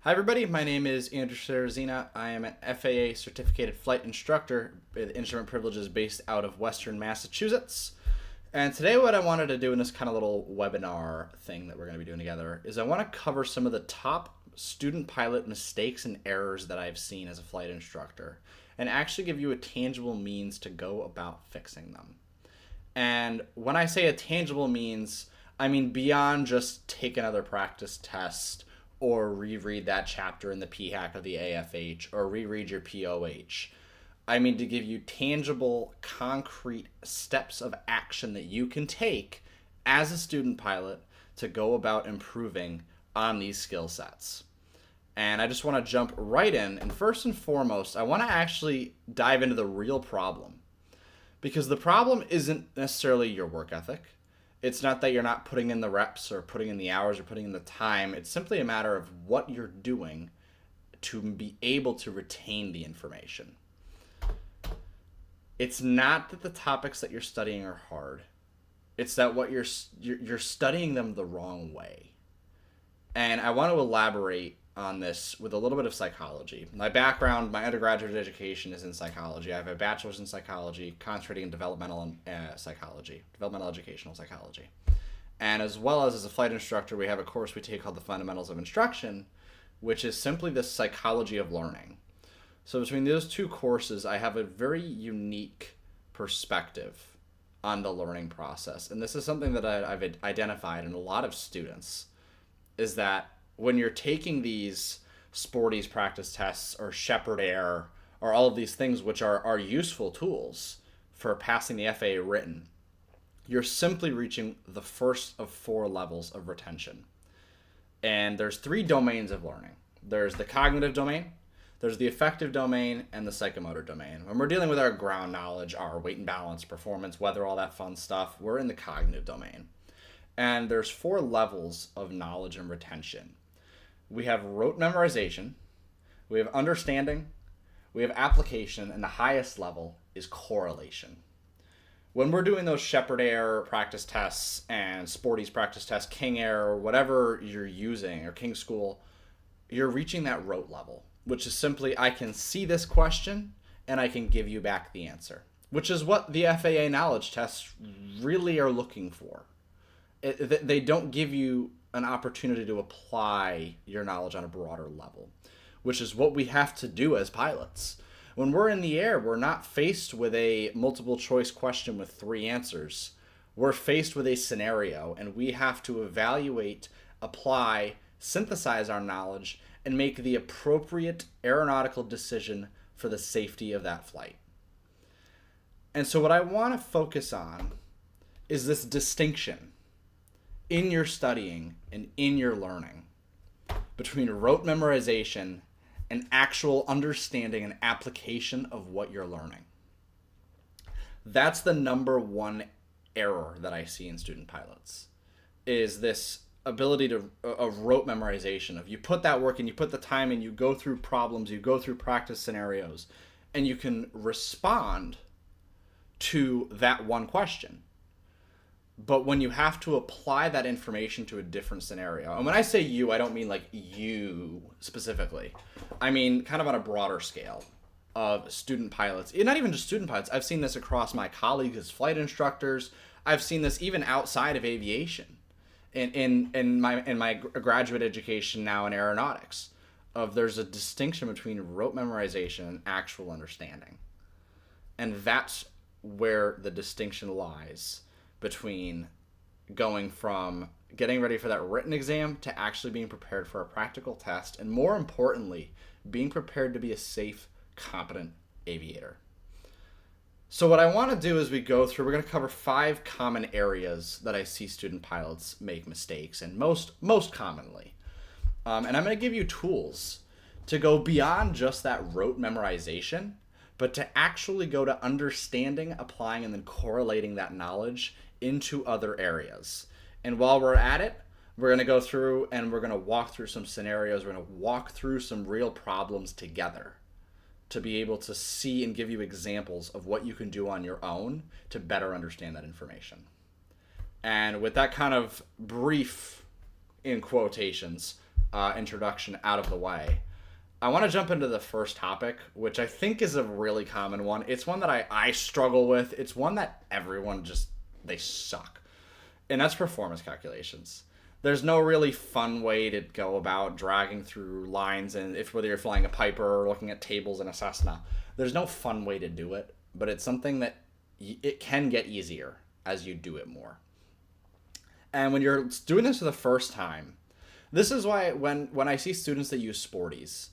Hi, everybody. My name is Andrew Serrazina. I am an FAA certificated flight instructor with instrument privileges based out of Western Massachusetts. And today, what I wanted to do in this kind of little webinar thing that we're going to be doing together is I want to cover some of the top student pilot mistakes and errors that I've seen as a flight instructor and actually give you a tangible means to go about fixing them. And when I say a tangible means, I mean beyond just take another practice test or reread that chapter in the PHAC of the AFH or reread your POH. I mean to give you tangible, concrete steps of action that you can take as a student pilot to go about improving on these skill sets. And I just want to jump right in. And first and foremost, I want to actually dive into the real problem. Because the problem isn't necessarily your work ethic. It's not that you're not putting in the reps or putting in the hours or putting in the time. It's simply a matter of what you're doing to be able to retain the information. It's not that the topics that you're studying are hard. It's that what you're studying them the wrong way. And I want to elaborate on this with a little bit of psychology. My background, my undergraduate education is in psychology. I have a bachelor's in psychology, concentrating in developmental psychology, developmental educational psychology. And as well as a flight instructor, we have a course we take called the Fundamentals of Instruction, which is simply the psychology of learning. So between those two courses, I have a very unique perspective on the learning process. And this is something that I've identified in a lot of students, is that when you're taking these Sporty's practice tests or Shepherd Air or all of these things which are useful tools for passing the FAA written, you're simply reaching the first of 4 levels of retention. And there's 3 domains of learning. There's the cognitive domain, there's the affective domain, and the psychomotor domain. When we're dealing with our ground knowledge, our weight and balance, performance, weather, all that fun stuff, we're in the cognitive domain. And there's 4 levels of knowledge and retention. We have rote memorization, we have understanding, we have application, and the highest level is correlation. When we're doing those Shepherd Air practice tests and Sporty's practice test, King Air, or whatever you're using, or King School, you're reaching that rote level, which is simply, I can see this question and I can give you back the answer, which is what the FAA knowledge tests really are looking for. They don't give you an opportunity to apply your knowledge on a broader level, which is what we have to do as pilots. When we're in the air, we're not faced with a multiple choice question with 3 answers. We're faced with a scenario, and we have to evaluate, apply, synthesize our knowledge, and make the appropriate aeronautical decision for the safety of that flight. And so what I want to focus on is this distinction in your studying and in your learning between rote memorization and actual understanding and application of what you're learning. That's the number one error that I see in student pilots, is this ability of rote memorization, of you put that work in, you put the time in, you go through problems, you go through practice scenarios, and you can respond to that one question. But when you have to apply that information to a different scenario, and when I say you, I don't mean like you specifically. I mean kind of on a broader scale of student pilots. Not even just student pilots. I've seen this across my colleagues as flight instructors. I've seen this even outside of aviation, in my graduate education now in aeronautics. There's a distinction between rote memorization and actual understanding, and that's where the distinction lies between going from getting ready for that written exam to actually being prepared for a practical test, and more importantly, being prepared to be a safe, competent aviator. So what I want to do is we're going to cover 5 common areas that I see student pilots make mistakes, and most commonly. And I'm going to give you tools to go beyond just that rote memorization, but to actually go to understanding, applying, and then correlating that knowledge into other areas. And while we're at it, we're going to go through and we're going to walk through some scenarios. We're going to walk through some real problems together to be able to see and give you examples of what you can do on your own to better understand that information. And with that kind of brief, in quotations, introduction out of the way, I want to jump into the first topic, which I think is a really common one. It's one that I struggle with. It's one that everyone they suck. And that's performance calculations. There's no really fun way to go about dragging through lines, and whether you're flying a Piper or looking at tables in a Cessna, there's no fun way to do it, but it's something that it can get easier as you do it more. And when you're doing this for the first time, this is why when I see students that use Sporty's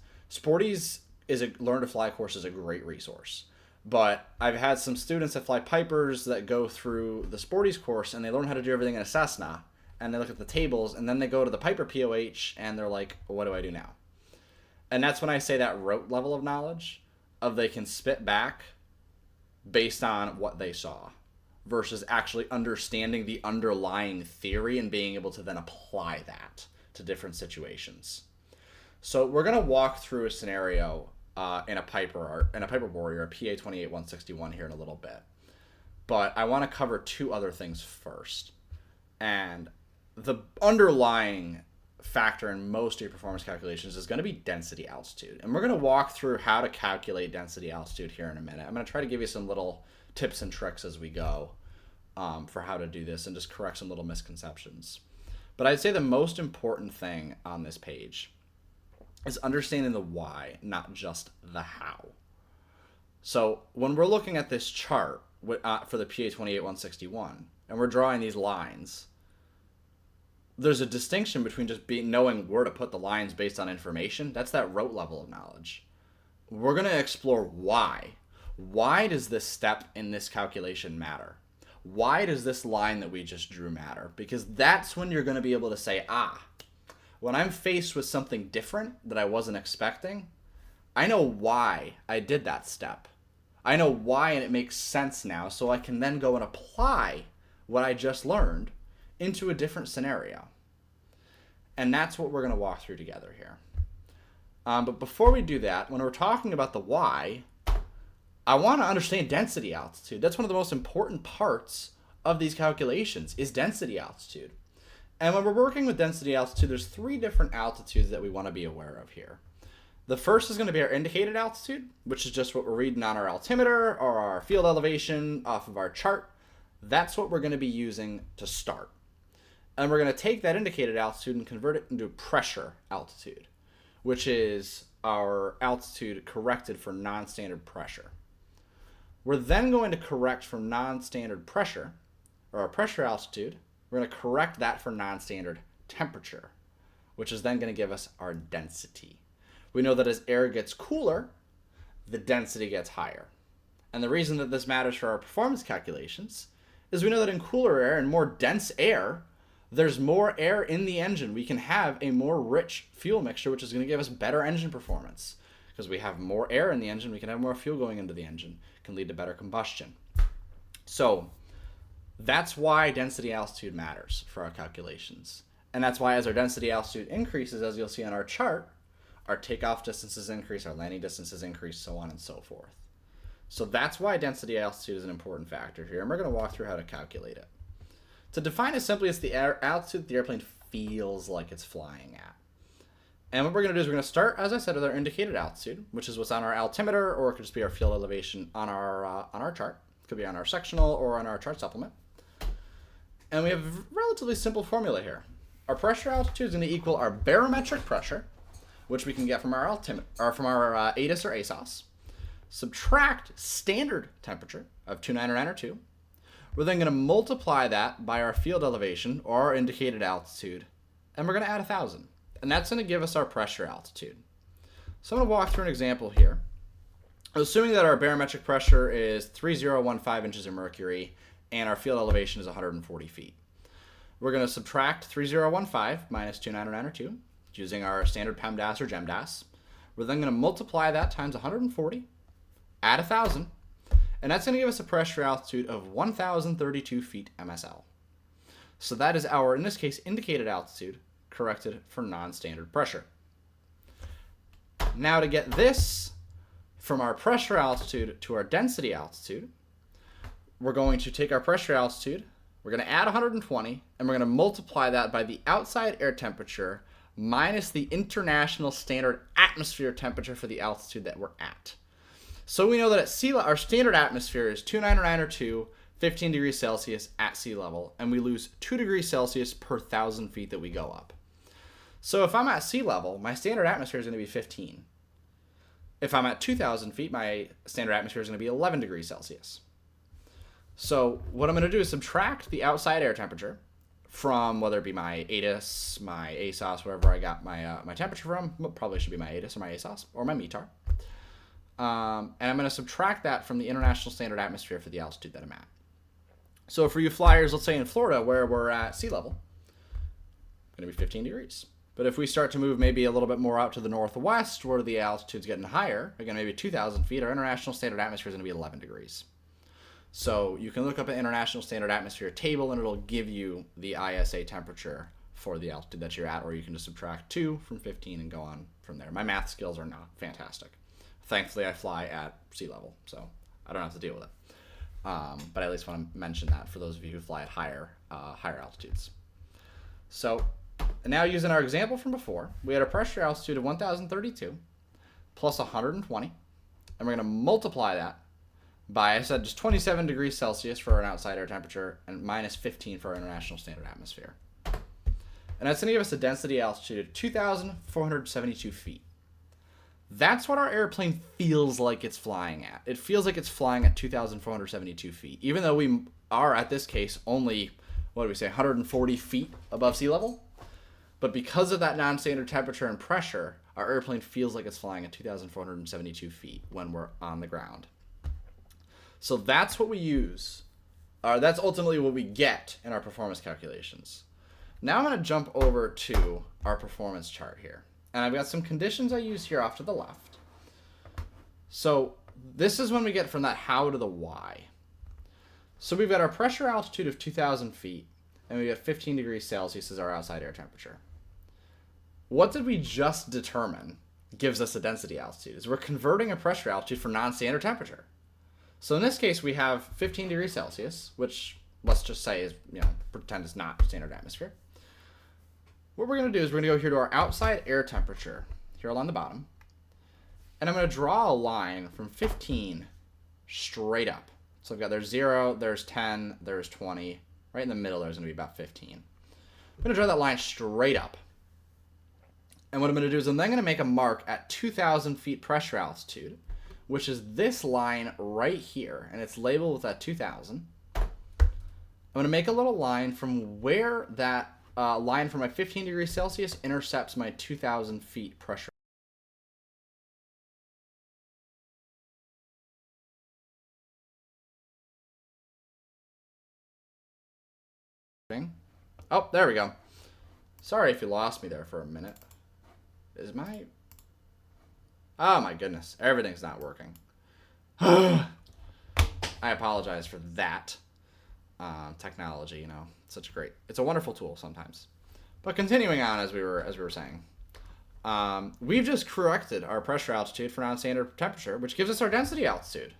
is a Learn to Fly course is a great resource. But I've had some students that fly Pipers that go through the Sporty's course and they learn how to do everything in a Cessna, and they look at the tables, and then they go to the Piper POH and they're like, what do I do now? And that's when I say that rote level of knowledge of they can spit back based on what they saw versus actually understanding the underlying theory and being able to then apply that to different situations. So we're going to walk through a scenario in a Piper Warrior, a PA 28161 here in a little bit. But I want to cover two other things first. And the underlying factor in most of your performance calculations is going to be density altitude. And we're going to walk through how to calculate density altitude here in a minute. I'm going to try to give you some little tips and tricks as we go for how to do this and just correct some little misconceptions. But I'd say the most important thing on this page is understanding the why, not just the how. So when we're looking at this chart for the PA 28161 and we're drawing these lines, there's a distinction between just knowing where to put the lines based on information. That's that rote level of knowledge. We're going to explore why. Why does this step in this calculation matter? Why does this line that we just drew matter? Because that's when you're going to be able to say, when I'm faced with something different that I wasn't expecting, I know why I did that step. I know why, and it makes sense now, so I can then go and apply what I just learned into a different scenario. And that's what we're going to walk through together here. But before we do that, when we're talking about the why, I want to understand density altitude. That's one of the most important parts of these calculations is density altitude. And when we're working with density altitude, there's three different altitudes that we want to be aware of here. The first is going to be our indicated altitude, which is just what we're reading on our altimeter or our field elevation off of our chart. That's what we're going to be using to start. And we're going to take that indicated altitude and convert it into pressure altitude, which is our altitude corrected for non-standard pressure. We're then going to correct for non-standard pressure, or our pressure altitude. We're going to correct that for non-standard temperature, which is then going to give us our density. We know that as air gets cooler, the density gets higher. And the reason that this matters for our performance calculations is we know that in cooler air and more dense air, there's more air in the engine. We can have a more rich fuel mixture, which is going to give us better engine performance. Because we have more air in the engine, we can have more fuel going into the engine. It can lead to better combustion. So that's why density altitude matters for our calculations. And that's why as our density altitude increases, as you'll see on our chart, our takeoff distances increase, our landing distances increase, so on and so forth. So that's why density altitude is an important factor here, and we're going to walk through how to calculate it. To define it simply, it's the altitude the airplane feels like it's flying at. And what we're going to do is we're going to start, as I said, with our indicated altitude, which is what's on our altimeter, or it could just be our field elevation on our chart. It could be on our sectional or on our chart supplement. And we have a relatively simple formula here. Our pressure altitude is going to equal our barometric pressure, which we can get from our altimeter or from our ATIS or ASOS. Subtract standard temperature of 299 We're then going to multiply that by our field elevation or our indicated altitude, and we're going to add 1,000. And that's going to give us our pressure altitude. So I'm going to walk through an example here. Assuming that our barometric pressure is 3015 inches of mercury and our field elevation is 140 feet. We're going to subtract 3015 minus 299 using our standard PEMDAS or GEMDAS. We're then going to multiply that times 140, add 1,000, and that's going to give us a pressure altitude of 1,032 feet MSL. So that is our, in this case, indicated altitude corrected for non-standard pressure. Now to get this from our pressure altitude to our density altitude, we're going to take our pressure altitude, we're going to add 120, and we're going to multiply that by the outside air temperature minus the international standard atmosphere temperature for the altitude that we're at. So we know that at sea level, our standard atmosphere is 2992, 15 degrees Celsius at sea level, and we lose 2 degrees Celsius per 1,000 feet that we go up. So if I'm at sea level, my standard atmosphere is going to be 15. If I'm at 2,000 feet, my standard atmosphere is going to be 11 degrees Celsius. So what I'm going to do is subtract the outside air temperature from whether it be my ATIS, my ASOS, wherever I got my temperature from. Probably should be my ATIS or my ASOS or my METAR. And I'm going to subtract that from the international standard atmosphere for the altitude that I'm at. So for you flyers, let's say in Florida where we're at sea level, it's going to be 15 degrees. But if we start to move maybe a little bit more out to the northwest where the altitude's getting higher, again, maybe 2,000 feet, our international standard atmosphere is going to be 11 degrees. So you can look up an international standard atmosphere table and it'll give you the ISA temperature for the altitude that you're at, or you can just subtract 2 from 15 and go on from there. My math skills are not fantastic. Thankfully, I fly at sea level, so I don't have to deal with it. But I at least want to mention that for those of you who fly at higher altitudes. So now using our example from before, we had a pressure altitude of 1,032 plus 120, and we're going to multiply that by, I said, just 27 degrees Celsius for an outside air temperature and minus 15 for our international standard atmosphere. And that's going to give us a density altitude of 2,472 feet. That's what our airplane feels like it's flying at. It feels like it's flying at 2,472 feet, even though we are, at this case, only, 140 feet above sea level. But because of that non-standard temperature and pressure, our airplane feels like it's flying at 2,472 feet when we're on the ground. So that's what we use. That's ultimately what we get in our performance calculations. Now I'm going to jump over to our performance chart here. And I've got some conditions I use here off to the left. So this is when we get from that how to the why. So we've got our pressure altitude of 2,000 feet, and we've got 15 degrees Celsius as our outside air temperature. What did we just determine gives us a density altitude? Is we're converting a pressure altitude for non-standard temperature. So in this case, we have 15 degrees Celsius, which let's just say is, pretend is not standard atmosphere. What we're going to do is we're going to go here to our outside air temperature, here along the bottom. And I'm going to draw a line from 15 straight up. So I've got there's 0, there's 10, there's 20. Right in the middle, there's going to be about 15. I'm going to draw that line straight up. And what I'm going to do is I'm then going to make a mark at 2,000 feet pressure altitude, which is this line right here. And it's labeled with that 2,000. I'm going to make a little line from where that line from my 15 degrees Celsius intercepts my 2,000 feet pressure. Oh, there we go. Sorry if you lost me there for a minute. Oh my goodness, everything's not working. I apologize for that. Technology, it's a wonderful tool sometimes. But continuing on as we were saying, we've just corrected our pressure altitude for non-standard temperature, which gives us our density altitude,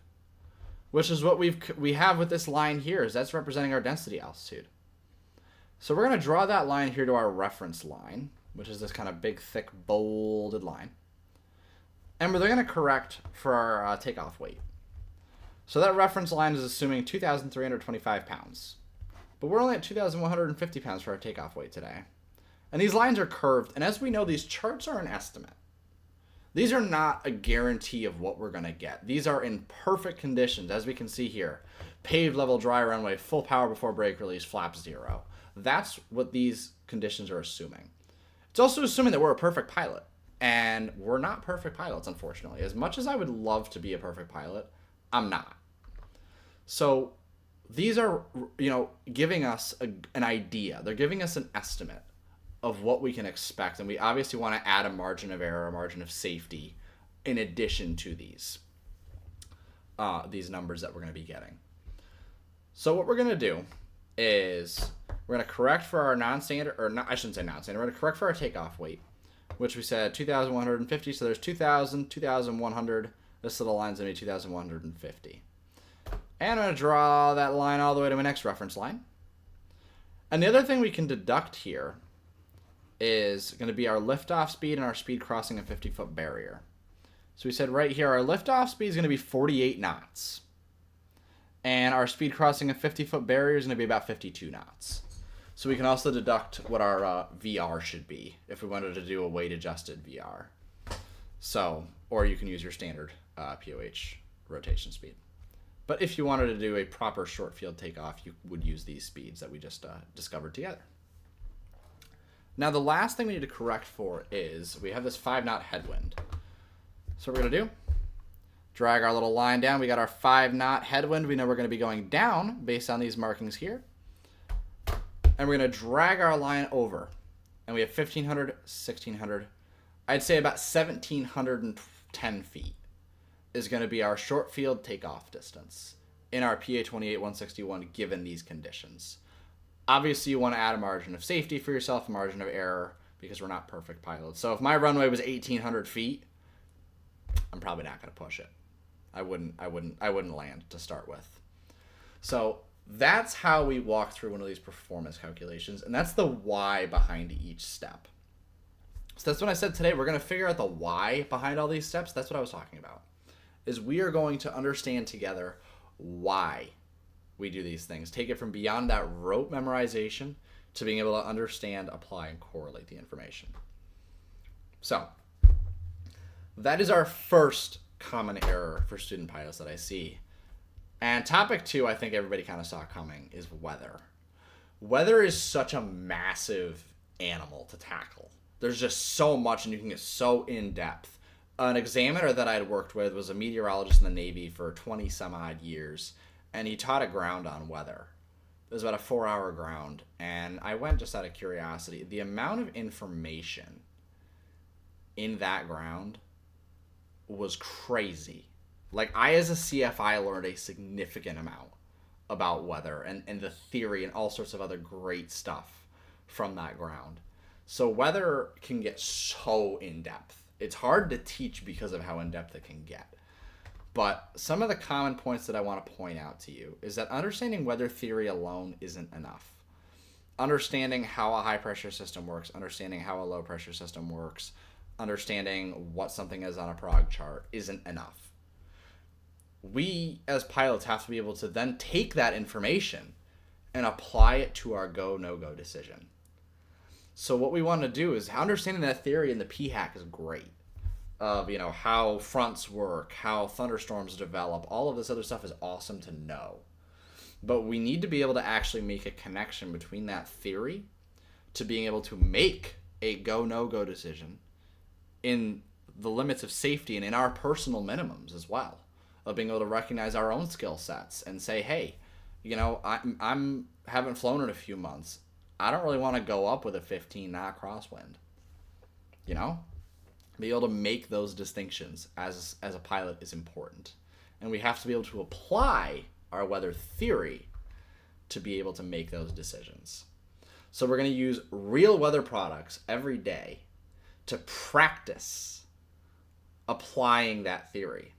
which is what we have with this line here. Is that's representing our density altitude. So we're going to draw that line here to our reference line, which is this kind of big, thick, bolded line, and we're going to correct for our takeoff weight. So that reference line is assuming 2,325 pounds. But we're only at 2,150 pounds for our takeoff weight today. And these lines are curved, and as we know, these charts are an estimate. These are not a guarantee of what we're going to get. These are in perfect conditions, as we can see here. Paved level dry runway, full power before brake release, flaps 0. That's what these conditions are assuming. It's also assuming that we're a perfect pilot. And we're not perfect pilots, unfortunately. As much as I would love to be a perfect pilot, I'm not. So these are, giving us an idea. They're giving us an estimate of what we can expect. And we obviously want to add a margin of error, a margin of safety, in addition to these numbers that we're going to be getting. So what we're going to do is we're going to correct for our non-standard, or not, I shouldn't say non-standard, we're going to correct for our takeoff weight, which we said 2,150. So there's 2,000, 2,100. This little line's going to be 2,150. And I'm going to draw that line all the way to my next reference line. And the other thing we can deduct here is going to be our liftoff speed and our speed crossing a 50-foot barrier. So we said right here, our liftoff speed is going to be 48 knots. And our speed crossing a 50-foot barrier is going to be about 52 knots. So we can also deduct what our VR should be if we wanted to do a weight-adjusted VR. So, or you can use your standard POH rotation speed. But if you wanted to do a proper short field takeoff, you would use these speeds that we just discovered together. Now, the last thing we need to correct for is we have this 5-knot headwind. So what we're going to do, drag our little line down. We got our 5-knot headwind. We know we're going to be going down based on these markings here. And we're going to drag our line over. And we have 1,500, 1,600. I'd say about 1,710 feet is going to be our short field takeoff distance in our PA-28-161 given these conditions. Obviously, you want to add a margin of safety for yourself, a margin of error, because we're not perfect pilots. So if my runway was 1,800 feet, I'm probably not going to push it. I wouldn't land to start with. So that's how we walk through one of these performance calculations, and that's the why behind each step. So that's what I said today. We're going to figure out the why behind all these steps. That's what I was talking about. Is we are going to understand together why we do these things. Take it from beyond that rote memorization to being able to understand, apply, and correlate the information. So that is our first common error for student pilots that I see. And topic 2, I think everybody kind of saw coming, is weather. Weather is such a massive animal to tackle. There's just so much, and you can get so in-depth. An examiner that I'd worked with was a meteorologist in the Navy for 20 some odd years, and he taught a ground on weather. It was about a 4-hour ground, and I went just out of curiosity. The amount of information in that ground was crazy. Like, I as a CFI learned a significant amount about weather and the theory and all sorts of other great stuff from that ground. So weather can get so in-depth. It's hard to teach because of how in-depth it can get. But some of the common points that I want to point out to you is that understanding weather theory alone isn't enough. Understanding how a high-pressure system works, understanding how a low-pressure system works, understanding what something is on a prog chart isn't enough. We, as pilots, have to be able to then take that information and apply it to our go, no-go decision. So what we want to do is understanding that theory in the PHAC is great. Of, how fronts work, how thunderstorms develop, all of this other stuff is awesome to know. But we need to be able to actually make a connection between that theory to being able to make a go, no-go decision in the limits of safety and in our personal minimums as well. Of being able to recognize our own skill sets and say, hey, I'm haven't flown in a few months. I don't really want to go up with a 15-knot crosswind. Be able to make those distinctions as a pilot is important. And we have to be able to apply our weather theory to be able to make those decisions. So we're going to use real weather products every day to practice applying that theory.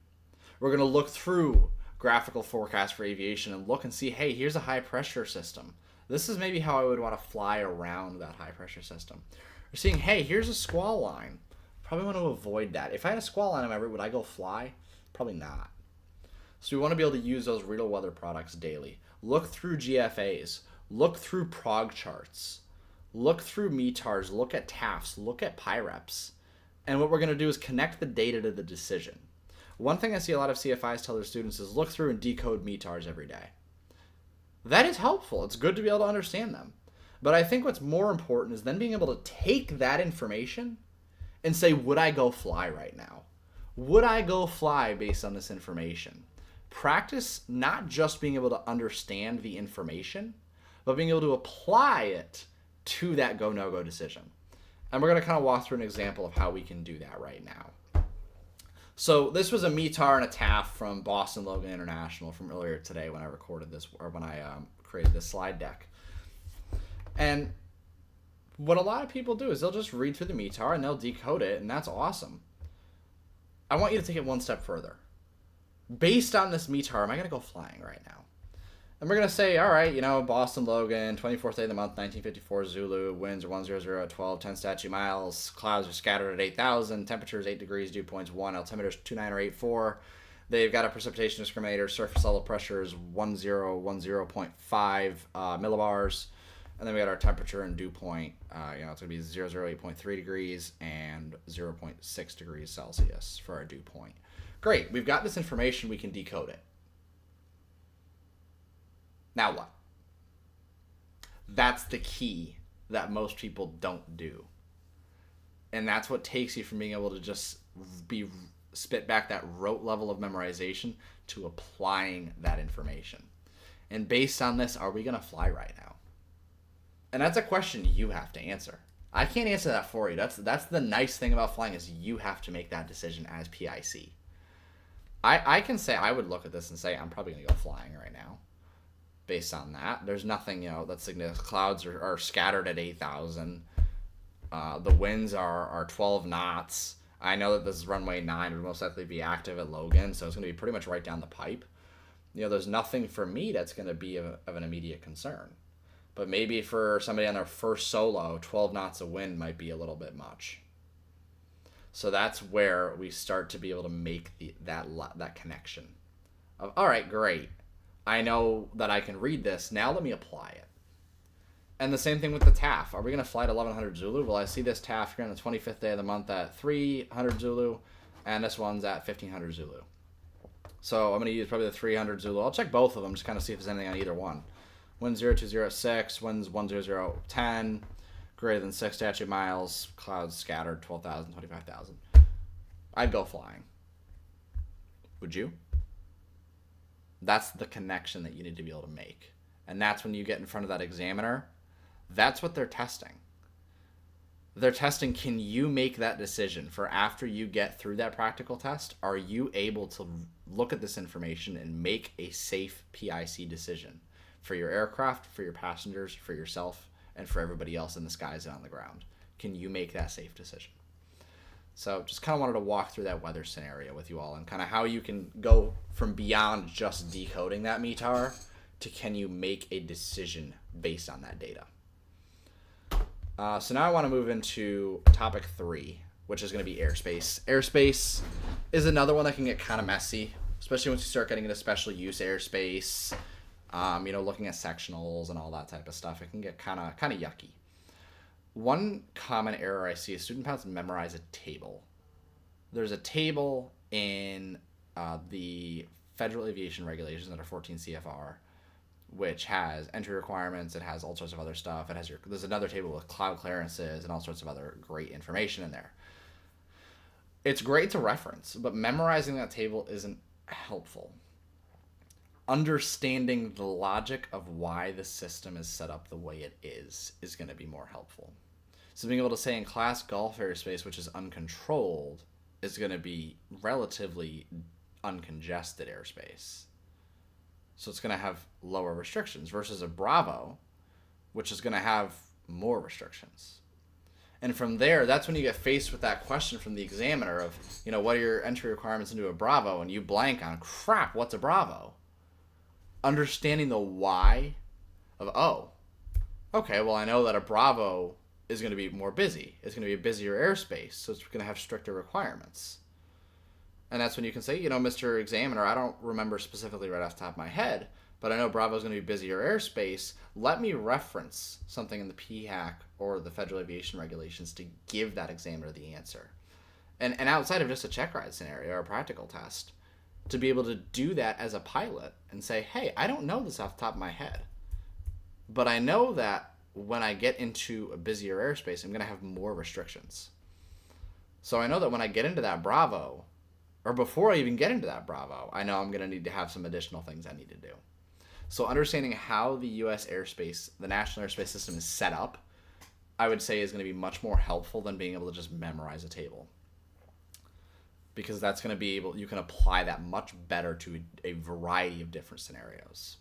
We're going to look through graphical forecasts for aviation and look and see, hey, here's a high pressure system. This is maybe how I would want to fly around that high pressure system. We're seeing, hey, here's a squall line. Probably want to avoid that. If I had a squall line on my route, would I go fly? Probably not. So we want to be able to use those real weather products daily. Look through GFAs. Look through prog charts. Look through METARs. Look at TAFs. Look at PIREPs. And what we're going to do is connect the data to the decision. One thing I see a lot of CFIs tell their students is look through and decode METARs every day. That is helpful. It's good to be able to understand them. But I think what's more important is then being able to take that information and say, would I go fly right now? Would I go fly based on this information? Practice not just being able to understand the information, but being able to apply it to that go, no-go decision. And we're going to kind of walk through an example of how we can do that right now. So this was a METAR and a TAF from Boston Logan International from earlier today when I recorded this, or when I created this slide deck. And what a lot of people do is they'll just read through the METAR and they'll decode it, and that's awesome. I want you to take it one step further. Based on this METAR, am I going to go flying right now? And we're going to say, all right, Boston Logan, 24th day of the month, 1954 Zulu, winds are 100 at 12, 10 statute miles, clouds are scattered at 8,000, temperatures 8 degrees, dew points 1, altimeter is 29 or 84. They've got a precipitation discriminator, surface level pressure is 1010.5 millibars. And then we got our temperature and dew point. It's going to be 008.3 degrees and 0.6 degrees Celsius for our dew point. Great. We've got this information. We can decode it. Now what? That's the key that most people don't do. And that's what takes you from being able to just spit back that rote level of memorization to applying that information. And based on this, are we going to fly right now? And that's a question you have to answer. I can't answer that for you. That's the nice thing about flying is you have to make that decision as PIC. I can say I would look at this and say I'm probably going to go flying right now. Based on that, there's nothing that's significant. Clouds are scattered at 8,000. The winds are 12 knots. I know that this is runway 9 would most likely be active at Logan, so it's going to be pretty much right down the pipe. There's nothing for me that's going to be of an immediate concern. But maybe for somebody on their first solo, 12 knots of wind might be a little bit much. So that's where we start to be able to make that connection of, all right, great. I know that I can read this. Now let me apply it. And the same thing with the TAF. Are we going to fly at 1100 Zulu? Well, I see this TAF here on the 25th day of the month at 300 Zulu, and this one's at 1500 Zulu. So I'm going to use probably the 300 Zulu. I'll check both of them, just kind of see if there's anything on either one. Wind 020 at 6, winds 100 10, greater than 6 statute miles, clouds scattered 12,000, 25,000. I'd go flying. Would you? That's the connection that you need to be able to make. And that's when you get in front of that examiner. That's what they're testing. They're testing, can you make that decision for after you get through that practical test? Are you able to look at this information and make a safe PIC decision for your aircraft, for your passengers, for yourself, and for everybody else in the skies and on the ground? Can you make that safe decision? So just kind of wanted to walk through that weather scenario with you all and kind of how you can go from beyond just decoding that METAR to can you make a decision based on that data. So now I want to move into topic 3, which is going to be airspace. Airspace is another one that can get kind of messy, especially once you start getting into special use airspace, looking at sectionals and all that type of stuff. It can get kind of yucky. One common error I see is student pilots memorize a table. There's a table in the Federal Aviation Regulations under 14 CFR, which has entry requirements. It has all sorts of other stuff. There's another table with cloud clearances and all sorts of other great information in there. It's great to reference, but memorizing that table isn't helpful. Understanding the logic of why the system is set up the way it is going to be more helpful. So being able to say in class Gulf airspace, which is uncontrolled, is going to be relatively uncongested airspace. So it's going to have lower restrictions versus a Bravo, which is going to have more restrictions. And from there, that's when you get faced with that question from the examiner of, what are your entry requirements into a Bravo? And you blank on, crap, what's a Bravo? Understanding the why of, okay, well, I know that a Bravo is going to be more busy. It's going to be a busier airspace, so it's going to have stricter requirements. And that's when you can say, Mr. Examiner, I don't remember specifically right off the top of my head, but I know Bravo is going to be busier airspace. Let me reference something in the PHAC or the Federal Aviation Regulations to give that examiner the answer. And outside of just a check ride scenario or a practical test, to be able to do that as a pilot and say, hey, I don't know this off the top of my head, but I know that when I get into a busier airspace, I'm going to have more restrictions. So I know that when I get into that Bravo, or before I even get into that Bravo, I know I'm going to need to have some additional things I need to do. So understanding how the U.S. airspace, the national airspace system is set up, I would say is going to be much more helpful than being able to just memorize a table. Because that's going to be you can apply that much better to a variety of different scenarios.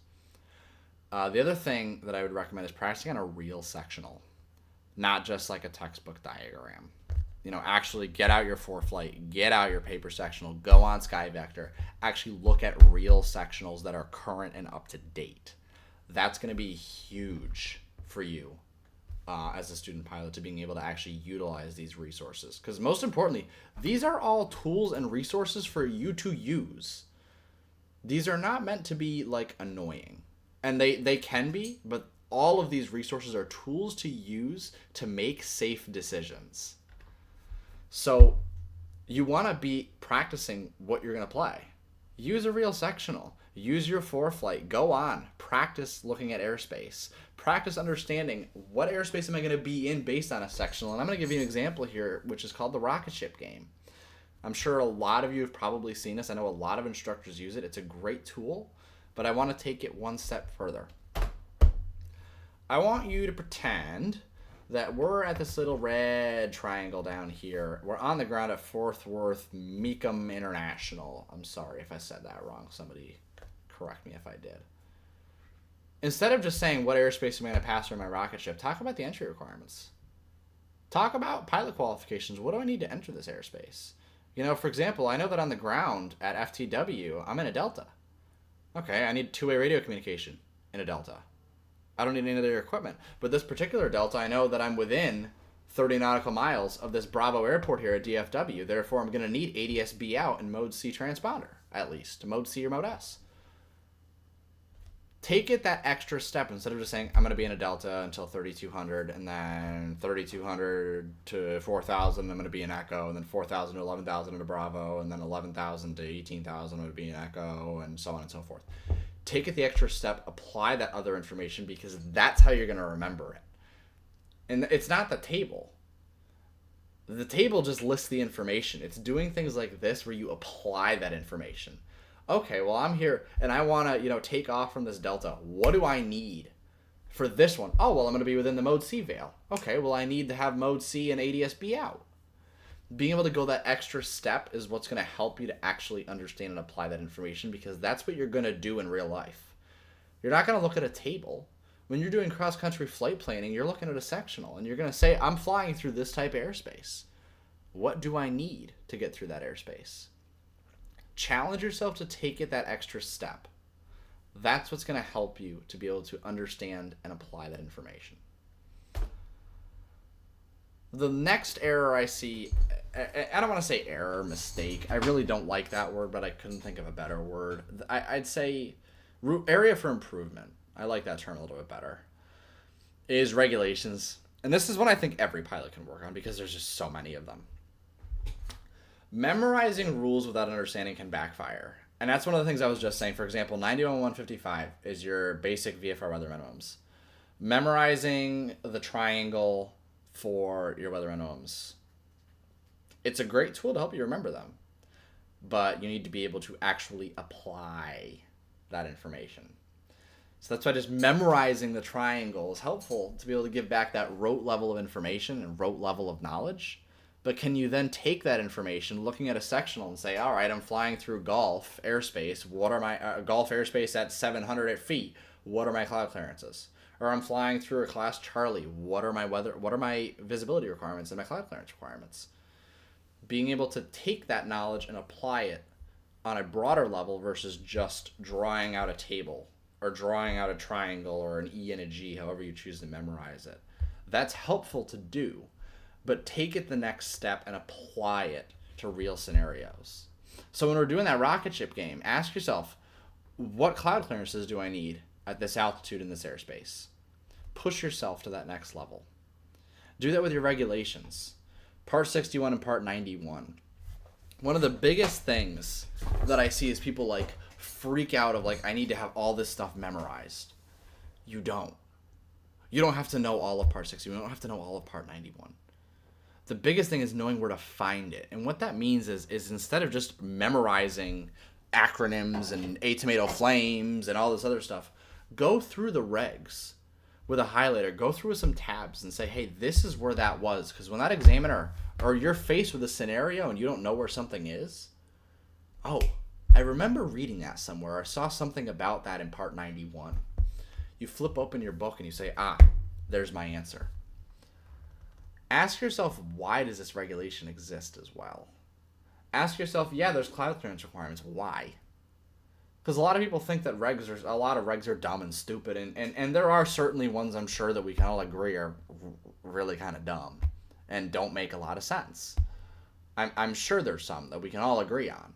The other thing that I would recommend is practicing on a real sectional, not just like a textbook diagram. Actually get out your ForeFlight, get out your paper sectional, go on SkyVector, actually look at real sectionals that are current and up to date. that's going to be huge for you as a student pilot, to being able to actually utilize these resources. Because most importantly, these are all tools and resources for you to use. These are not meant to be like annoying. And they can be, but all of these resources are tools to use to make safe decisions. So you want to be practicing what you're going to play. Use a real sectional. Use your ForeFlight. Go on. Practice looking at airspace. Practice understanding what airspace am I going to be in based on a sectional. And I'm going to give you an example here, which is called the rocket ship game. I'm sure a lot of you have probably seen this. I know a lot of instructors use it. It's a great tool, but I want to take it one step further. I want you to pretend that we're at this little red triangle down here. We're on the ground at Fort Worth Mecum International. I'm sorry if I said that wrong. Somebody correct me if I did. Instead of just saying what airspace am I going to pass through my rocket ship, talk about the entry requirements. Talk about pilot qualifications. What do I need to enter this airspace? You know, for example, I know that on the ground at FTW, I'm in a Delta. Okay, I need two-way radio communication in a Delta. I don't need any other equipment. But this particular Delta, I know that I'm within 30 nautical miles of this Bravo airport here at DFW. Therefore, I'm going to need ADS-B out in mode C transponder, at least, mode C or mode S. Take it that extra step instead of just saying, I'm going to be in a Delta until 3,200, and then 3,200 to 4,000, I'm going to be in Echo, and then 4,000 to 11,000 in a Bravo, and then 11,000 to 18,000 would be in Echo, and so on and so forth. Take it the extra step, apply that other information, because that's how you're going to remember it. And it's not the table. The table just lists the information. It's doing things like this where you apply that information. Okay, well, I'm here and I want to, take off from this Delta. What do I need for this one? Oh, well, I'm going to be within the mode C veil. Okay, well, I need to have mode C and ADS-B out. Being able to go that extra step is what's going to help you to actually understand and apply that information, because that's what you're going to do in real life. You're not going to look at a table. When you're doing cross-country flight planning, you're looking at a sectional, and you're going to say, I'm flying through this type of airspace. What do I need to get through that airspace? Challenge yourself to take it that extra step. That's what's going to help you to be able to understand and apply that information. The next error I see, I don't want to say error, mistake. I really don't like that word, but I couldn't think of a better word. I'd say area for improvement. I like that term a little bit better. Is regulations. And this is what I think every pilot can work on, because there's just so many of them. Memorizing rules without understanding can backfire. And that's one of the things I was just saying. For example, 91-155 is your basic VFR weather minimums. Memorizing the triangle for your weather minimums. It's a great tool to help you remember them. But you need to be able to actually apply that information. So that's why just memorizing the triangle is helpful, to be able to give back that rote level of information and rote level of knowledge. But can you then take that information, looking at a sectional, and say, all right, I'm flying through Gulf airspace. What are my Gulf airspace at 700 feet? What are my cloud clearances? Or I'm flying through a class Charlie. What are my visibility requirements and my cloud clearance requirements? Being able to take that knowledge and apply it on a broader level versus just drawing out a table or drawing out a triangle or an E and a G, however you choose to memorize it. That's helpful to do. But take it the next step and apply it to real scenarios. So when we're doing that rocket ship game, ask yourself, what cloud clearances do I need at this altitude in this airspace? Push yourself to that next level. Do that with your regulations. Part 61 and Part 91. One of the biggest things that I see is people freak out of I need to have all this stuff memorized. You don't. You don't have to know all of Part 61. You don't have to know all of Part 91. The biggest thing is knowing where to find it. And what that means is instead of just memorizing acronyms and A tomato flames and all this other stuff, go through the regs with a highlighter. Go through with some tabs and say, hey, this is where that was. Because when that examiner, or you're faced with a scenario and you don't know where something is, oh, I remember reading that somewhere. I saw something about that in Part 91. You flip open your book and you say, there's my answer. Ask yourself, why does this regulation exist as well? Ask yourself, there's cloud clearance requirements. Why? Because a lot of people think that a lot of regs are dumb and stupid, and there are certainly ones I'm sure that we can all agree are really kind of dumb and don't make a lot of sense. I'm sure there's some that we can all agree on.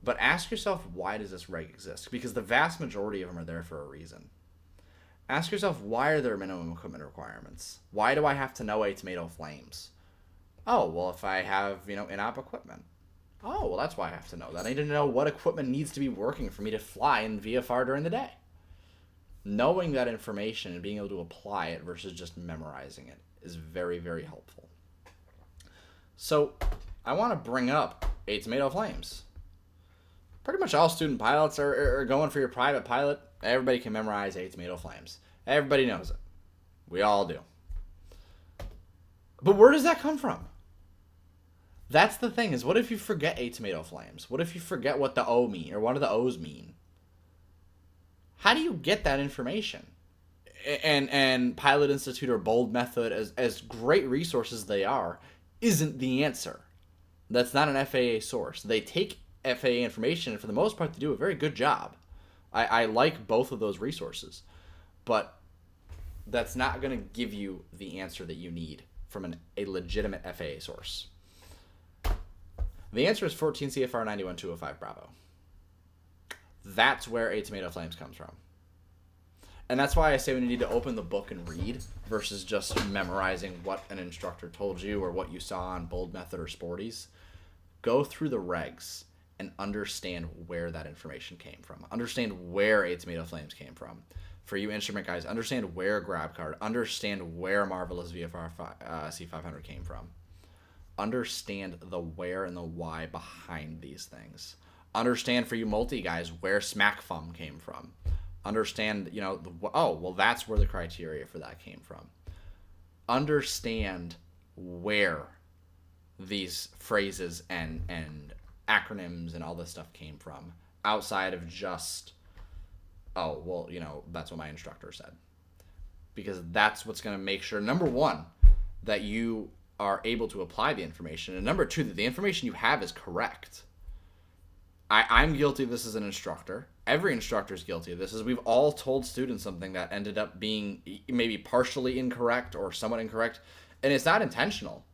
But ask yourself, why does this reg exist? Because the vast majority of them are there for a reason. Ask yourself, why are there minimum equipment requirements? Why do I have to know a tomato flames? Oh, well, if I have, in-op equipment. Oh, well, that's why I have to know that. I need to know what equipment needs to be working for me to fly in VFR during the day. Knowing that information and being able to apply it versus just memorizing it is very, very helpful. So, I want to bring up a tomato flames. Pretty much all student pilots are going for your private pilot. Everybody can memorize a tomato flames. Everybody knows it. We all do. But where does that come from? That's the thing, is what if you forget a tomato flames? What if you forget what the O mean, or what do the O's mean? How do you get that information? And Pilot Institute or Bold Method, as great resources they are, isn't the answer. That's not an FAA source. They take FAA information, and for the most part, they do a very good job. I like both of those resources. But that's not going to give you the answer that you need from a legitimate FAA source. The answer is 14 CFR 91205 Bravo. That's where a tomato flames comes from. And that's why I say when you need to open the book and read versus just memorizing what an instructor told you or what you saw on Bold Method or Sporties. Go through the regs and understand where that information came from. Understand where a tomato flames came from. For you instrument guys, understand where grab card. Understand where Marvelous VFR C500 came from. Understand the where and the why behind these things. Understand, for you multi guys, where smack fum came from. Understand, that's where the criteria for that came from. Understand where these phrases and acronyms and all this stuff came from, outside of just, that's what my instructor said. Because that's what's going to make sure, number one, that you are able to apply the information, and number two, that the information you have is correct. I'm guilty of this as an instructor. Every instructor is guilty of this, as we've all told students something that ended up being maybe partially incorrect or somewhat incorrect, and it's not intentional,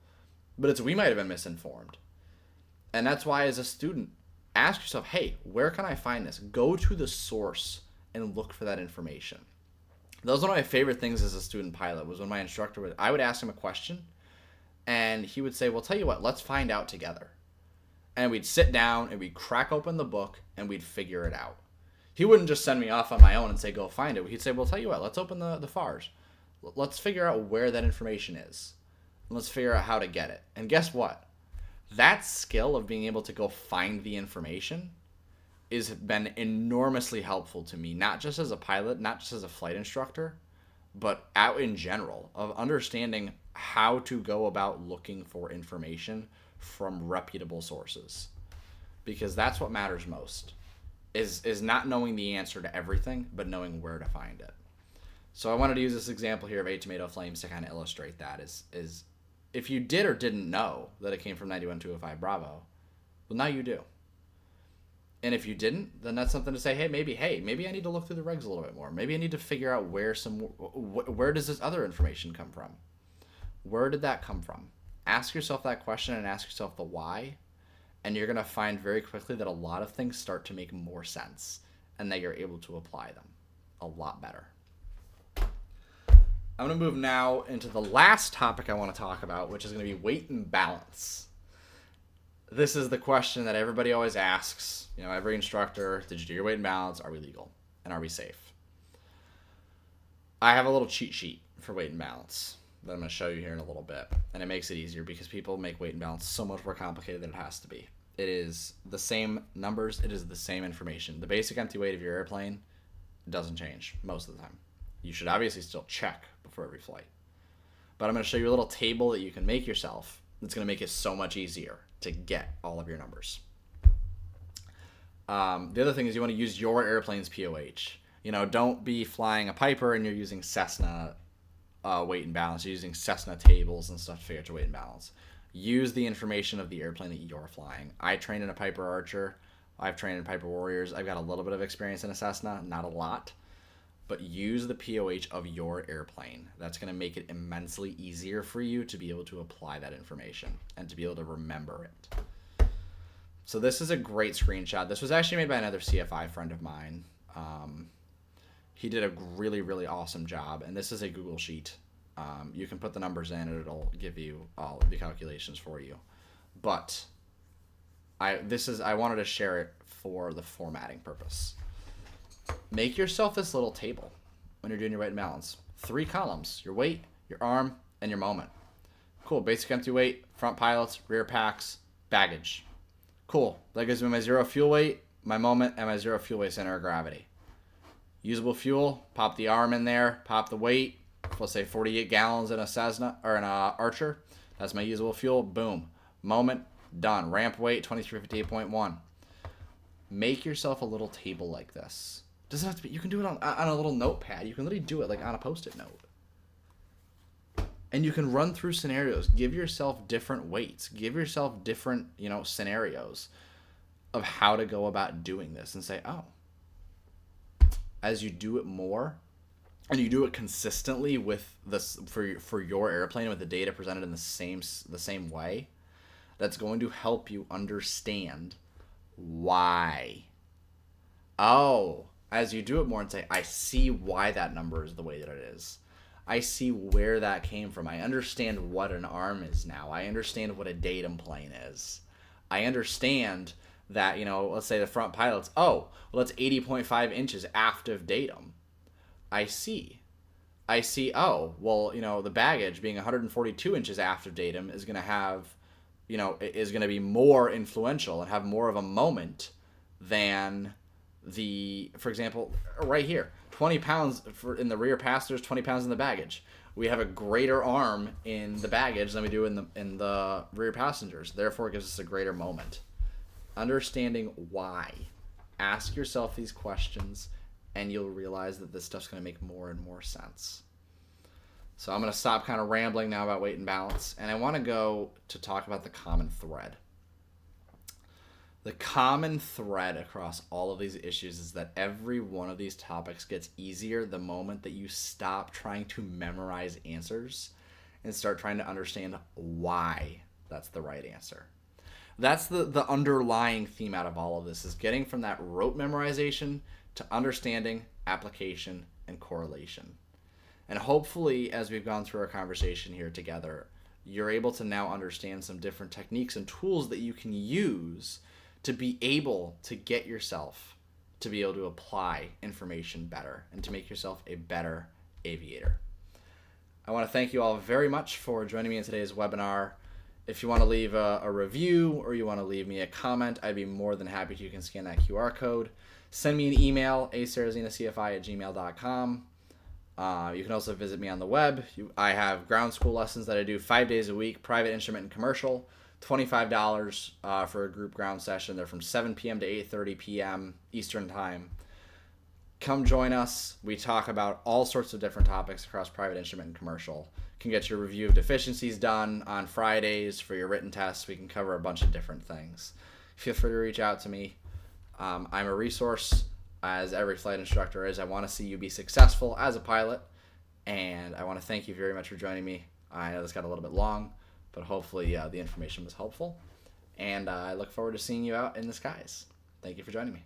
but we might have been misinformed. And that's why, as a student, ask yourself, hey, where can I find this? Go to the source and look for that information. That was one of my favorite things as a student pilot, was when my instructor I would ask him a question, and he would say, well, tell you what, let's find out together. And we'd sit down and we'd crack open the book and we'd figure it out. He wouldn't just send me off on my own and say, go find it. He'd say, well, tell you what, let's open the FARs. Let's figure out where that information is. And let's figure out how to get it. And guess what? That skill of being able to go find the information has been enormously helpful to me, not just as a pilot, not just as a flight instructor, but out in general, of understanding how to go about looking for information from reputable sources. Because that's what matters most, is not knowing the answer to everything, but knowing where to find it. So I wanted to use this example here of a tomato flames to kind of illustrate that, is if you did or didn't know that it came from 91205 Bravo, well, now you do. And if you didn't, then that's something to say, hey, maybe I need to look through the regs a little bit more. Maybe I need to figure out where does this other information come from? Where did that come from? Ask yourself that question and ask yourself the why, and you're going to find very quickly that a lot of things start to make more sense and that you're able to apply them a lot better. I'm going to move now into the last topic I want to talk about, which is going to be weight and balance. This is the question that everybody always asks. Every instructor, did you do your weight and balance? Are we legal? And are we safe? I have a little cheat sheet for weight and balance that I'm going to show you here in a little bit. And it makes it easier because people make weight and balance so much more complicated than it has to be. It is the same numbers. It is the same information. The basic empty weight of your airplane doesn't change most of the time. You should obviously still check before every flight. But I'm going to show you a little table that you can make yourself that's going to make it so much easier to get all of your numbers. The other thing is you want to use your airplane's POH. Don't be flying a Piper and you're using Cessna weight and balance. You're using Cessna tables and stuff to figure out your weight and balance. Use the information of the airplane that you're flying. I trained in a Piper Archer. I've trained in Piper Warriors. I've got a little bit of experience in a Cessna, not a lot. But use the POH of your airplane. That's going to make it immensely easier for you to be able to apply that information and to be able to remember it. So this is a great screenshot. This was actually made by another CFI friend of mine. He did a really, really awesome job. And this is a Google Sheet. You can put the numbers in and it'll give you all of the calculations for you. But I wanted to share it for the formatting purpose. Make yourself this little table when you're doing your weight and balance. 3 columns: your weight, your arm, and your moment. Cool. Basic empty weight, front pilots, rear packs, baggage. Cool. That gives me my 0 fuel weight, my moment, and my 0 fuel weight center of gravity. Usable fuel, pop the arm in there, pop the weight. Let's say 48 gallons in a Cessna or in a Archer. That's my usable fuel. Boom. Moment, done. Ramp weight, 2358.1. Make yourself a little table like this. Doesn't have to be. You can do it on a little notepad. You can literally do it like on a Post-it note. And you can run through scenarios. Give yourself different weights. Give yourself different, scenarios of how to go about doing this, and say, oh, as you do it more and you do it consistently with this for your airplane with the data presented in the same way, that's going to help you understand why. Oh, as you do it more and say, I see why that number is the way that it is. I see where that came from. I understand what an arm is now. I understand what a datum plane is. I understand that, let's say the front pilot's, oh, well, that's 80.5 inches aft of datum. I see, oh, well, the baggage being 142 inches aft of datum is going to have, is going to be more influential and have more of a moment than for example, right here, 20 pounds in the rear passengers, 20 pounds in the baggage. We have a greater arm in the baggage than we do in the rear passengers. Therefore, it gives us a greater moment. Understanding why. Ask yourself these questions, and you'll realize that this stuff's going to make more and more sense. So I'm going to stop kind of rambling now about weight and balance, and I want to go to talk about the common thread. The common thread across all of these issues is that every one of these topics gets easier the moment that you stop trying to memorize answers and start trying to understand why that's the right answer. That's the underlying theme out of all of this, is getting from that rote memorization to understanding, application, and correlation. And hopefully, as we've gone through our conversation here together, you're able to now understand some different techniques and tools that you can use to be able to get yourself to be able to apply information better and to make yourself a better aviator. I want to thank you all very much for joining me in today's webinar. If you want to leave a review or you want to leave me a comment, I'd be more than happy to. You can scan that QR code. Send me an email, aserrazinacfi@gmail.com. You can also visit me on the web. I have ground school lessons that I do 5 days a week, private, instrument, and commercial. $25 for a group ground session. They're from 7 p.m. to 8:30 p.m. Eastern Time. Come join us. We talk about all sorts of different topics across private, instrument, and commercial. You can get your review of deficiencies done on Fridays for your written tests. We can cover a bunch of different things. Feel free to reach out to me. I'm a resource, as every flight instructor is. I want to see you be successful as a pilot, and I want to thank you very much for joining me. I know this got a little bit long, but hopefully the information was helpful, and I look forward to seeing you out in the skies. Thank you for joining me.